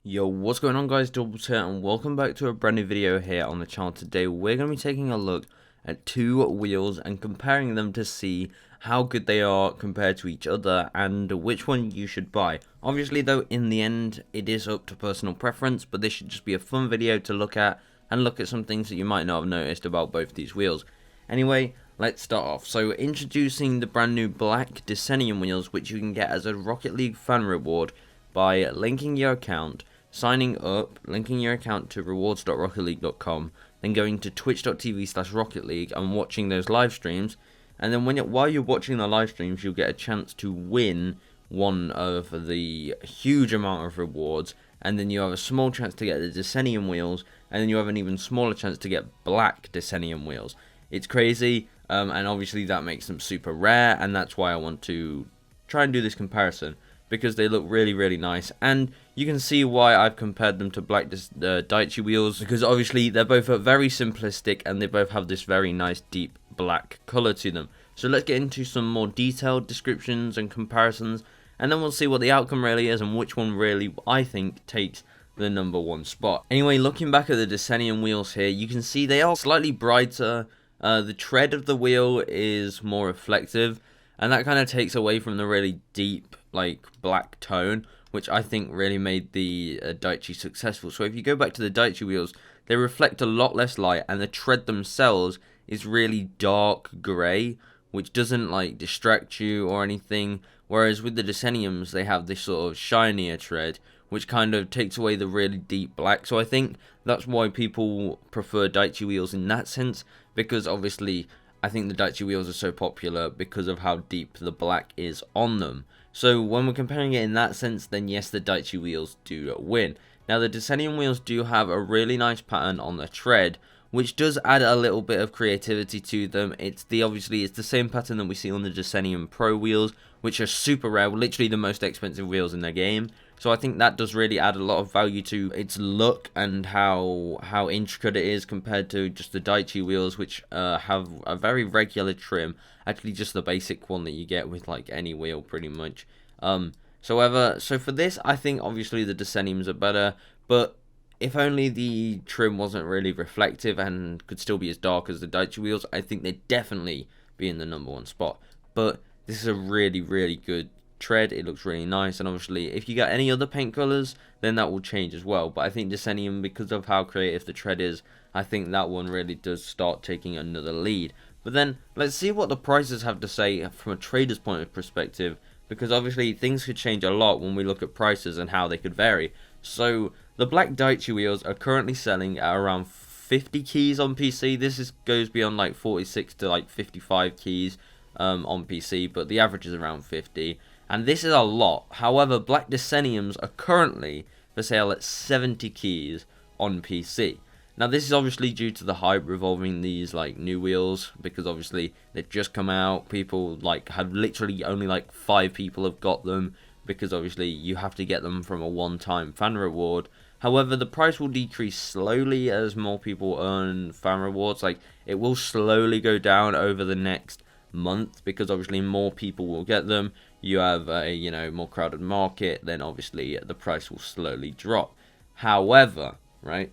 Yo, what's going on guys, Doubles here, and welcome back to a brand new video here on the channel. Today we're going to be taking a look at two wheels and comparing them to see how good they are compared to each other and which one you should buy. Obviously though, in the end it is up to personal preference, but this should just be a fun video to look at and look at some things that you might not have noticed about both these wheels. Anyway, let's start off. So introducing the brand new black Decennium wheels, which you can get as a Rocket League fan reward by linking your account, signing up, linking your account to rewards.rocketleague.com, then going to twitch.tv/rocketleague and watching those live streams. And then while you're watching the live streams, you'll get a chance to win one of the huge amount of rewards, and then you have a small chance to get the Decennium wheels, and then you have an even smaller chance to get black Decennium wheels. It's crazy, and obviously that makes them super rare, and that's why I want to try and do this comparison, because they look really nice, and you can see why I've compared them to black Dieci wheels, because obviously they're both very simplistic and they both have this very nice deep black colour to them. So let's get into some more detailed descriptions and comparisons, and then we'll see what the outcome really is and which one really I think takes the #1 spot. Anyway, looking back at the Decennium wheels here, you can see they are slightly brighter. The tread of the wheel is more reflective, and that kind of takes away from the really deep like black tone, which I think really made the Dieci successful. So if you go back to the Dieci wheels, they reflect a lot less light, and the tread themselves is really dark grey, which doesn't like distract you or anything. Whereas with the Decenniums, they have this sort of shinier tread, which kind of takes away the really deep black. So I think that's why people prefer Dieci wheels in that sense, because obviously I think the Dieci wheels are so popular because of how deep the black is on them. So when we're comparing it in that sense, then yes, the Dieci wheels do win. Now the Decennium wheels do have a really nice pattern on the tread, which does add a little bit of creativity to them. Obviously it's the same pattern that we see on the Decennium Pro wheels, which are super rare, literally the most expensive wheels in the game. So I think that does really add a lot of value to its look and how intricate it is compared to just the Dieci wheels, which have a very regular trim. Actually, just the basic one that you get with like any wheel, pretty much. So for this, I think obviously the Decenniums are better, but if only the trim wasn't really reflective and could still be as dark as the Dieci wheels, I think they'd definitely be in the #1 spot. But this is a really good tread. It looks really nice, and obviously if you get any other paint colors, then that will change as well. But I think Decennium, because of how creative the tread is, I think that one really does start taking another lead. But then let's see what the prices have to say from a trader's point of perspective, because obviously things could change a lot when we look at prices and how they could vary. So the black Dieci wheels are currently selling at around 50 keys on PC. Goes beyond like 46 to like 55 keys on PC, but the average is around 50. And this is a lot. However, black Decenniums are currently for sale at 70 keys on PC. Now this is obviously due to the hype revolving these like new wheels, because obviously they've just come out. People like have literally only like 5 people have got them, because obviously you have to get them from a one-time fan reward. However, the price will decrease slowly as more people earn fan rewards. Like, it will slowly go down over the next month, because obviously more people will get them. You have a more crowded market, then obviously the price will slowly drop. However, right,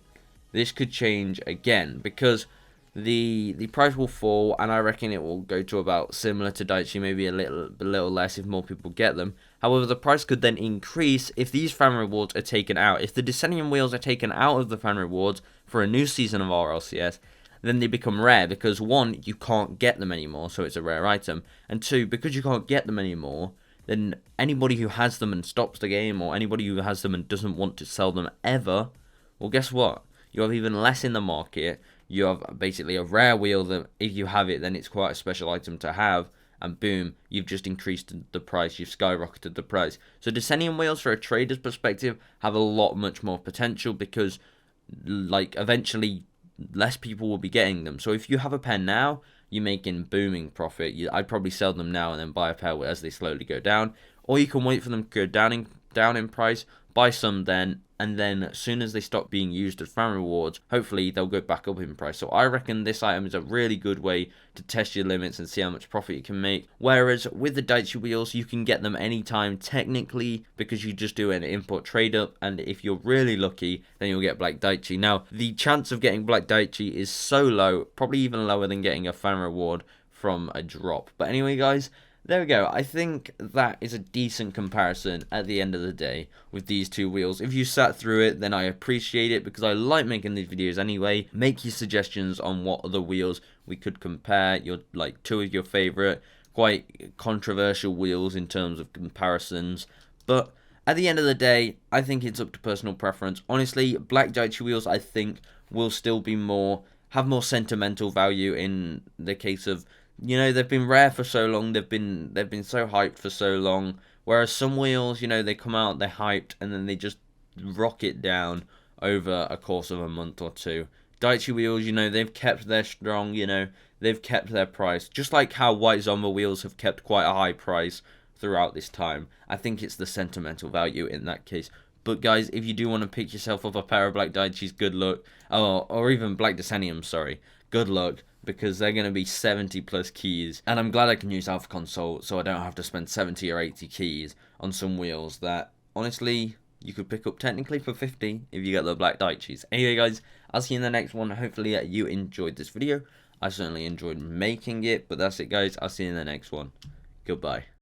this could change again, because the price will fall, and I reckon it will go to about similar to Dieci, maybe a little less if more people get them. However, the price could then increase if these fan rewards are taken out. If the Decennium wheels are taken out of the fan rewards for a new season of RLCS, then they become rare, because 1, you can't get them anymore, so it's a rare item, and 2, because you can't get them anymore, then anybody who has them and stops the game, or anybody who has them and doesn't want to sell them ever, well, guess what? You have even less in the market. You have basically a rare wheel that if you have it, then it's quite a special item to have, and boom, you've just increased the price, you've skyrocketed the price. So Decennium wheels, for a trader's perspective, have a lot much more potential, because like eventually less people will be getting them. So if you have a pair now, you're making booming profit. I'd probably sell them now and then buy a pair as they slowly go down, or you can wait for them to go down in price, buy some then, and then as soon as they stop being used as fan rewards, hopefully they'll go back up in price. So I reckon this item is a really good way to test your limits and see how much profit you can make. Whereas with the Dieci wheels, you can get them anytime technically, because you just do an import trade up, and if you're really lucky, then you'll get Black Dieci. Now, the chance of getting Black Dieci is so low, probably even lower than getting a fan reward from a drop. But anyway, guys, there we go. I think that is a decent comparison at the end of the day with these two wheels. If you sat through it, then I appreciate it, because I like making these videos anyway. Make your suggestions on what other wheels we could compare, your like two of your favorite, quite controversial wheels in terms of comparisons. But at the end of the day, I think it's up to personal preference. Honestly, Black Dieci wheels, I think, will still be have more sentimental value in the case of, you know, they've been rare for so long, they've been so hyped for so long, whereas some wheels, you know, they come out, they're hyped, and then they just rocket down over a course of a month or two. Dieci wheels, you know, they've kept their strong, you know, they've kept their price, just like how White Zomba wheels have kept quite a high price throughout this time. I think it's the sentimental value in that case. But guys, if you do want to pick yourself up a pair of Black Dieci's, good luck. Or even Black Decennium, sorry. Good luck, because they're going to be 70 plus keys. And I'm glad I can use Alpha Console, so I don't have to spend 70 or 80 keys on some wheels that, honestly, you could pick up technically for 50 if you get the Black Dieci's. Anyway, guys, I'll see you in the next one. Hopefully you enjoyed this video. I certainly enjoyed making it, but that's it, guys. I'll see you in the next one. Goodbye.